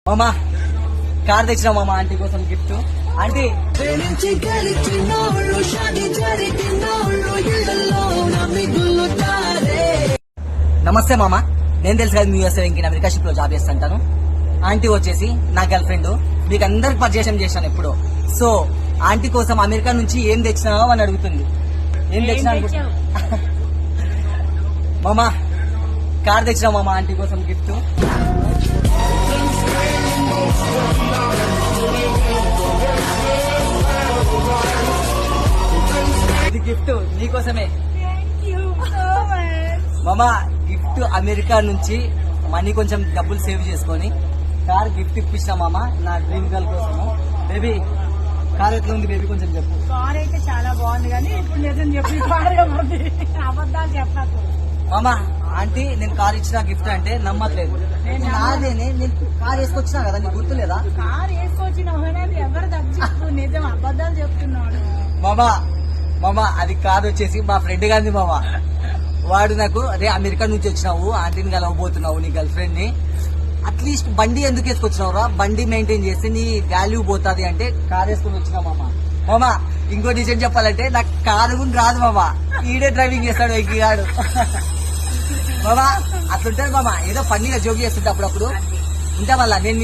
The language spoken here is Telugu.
మామా కార్ తెచ్చిన మామా ఆంటీ కోసం గిఫ్ట్. ఆంటీ నమస్తే మామా, నేను తెలుసు కదా యూఎస్ఏ ఇంక అమెరికా షిప్ లో జాబ్ చేస్తుంటాను. ఆంటీ వచ్చేసి నా గర్ల్ ఫ్రెండ్, మీకు అందరికి పరిచయం చేశాను ఎప్పుడు. సో ఆంటీ కోసం అమెరికా నుంచి ఏం తెచ్చినావో అని అడుగుతుంది. ఏం తెచ్చినా మామా కార్ తెచ్చినా మామా ఆంటీ కోసం గిఫ్ట్. ఇది గిఫ్ట్ నీకోసమే మామా. గిఫ్ట్ అమెరికా నుంచి మనీ కొంచెం డబ్బులు సేవ్ చేసుకొని కార్ గిఫ్ట్ ఇప్పించిన మామా నా డ్రీమ్ గర్ల్ కోసము. బేబీ కార్ ఎట్లా ఉంది బేబీ కొంచెం చెప్పు. కార్ అయితే చాలా బాగుంది, కానీ ఇప్పుడు నిజం చెప్పి కార్ అబద్ధాలు చెప్పకు మామా. ఆంటీ నేను కార్ ఇచ్చిన గిఫ్ట్ అంటే నమ్మట్లేదు. నాదేనే, నేను కార్ వేసుకొచ్చినా కదా, నీకు గుర్తులేదా? కార్ వేసుకొచ్చిన ఎవరు తగ్గిస్తూ నిజం అబద్ధాలు చెప్తున్నాడు మామా. మామా అది కార్ వచ్చేసి మా ఫ్రెండ్ గారిది మామా. వాడు నాకు అరే అమెరికా నుంచి వచ్చినావు, ఆంటీని కలవబోతున్నావు నీ గర్ల్ ఫ్రెండ్ ని, అట్లీస్ట్ బండి ఎందుకు వేసుకొచ్చినావురా, బండి మెయింటైన్ చేస్తే నీ వాల్యూ పోతుంది అంటే కార్ వేసుకుని వచ్చినా మామా. మామా ఇంకో డిజైన్ చెప్పాలంటే నాకు కారు కూడా రాదు మామా, ఈడే డ్రైవింగ్ చేస్తాడు ఎక్కిగాడు మామా. అట్లుంటది మామా, ఏదో ఫన్నీగా జోక్ చేస్తుంటే అప్పుడప్పుడు ఉంటా. మళ్ళా నేను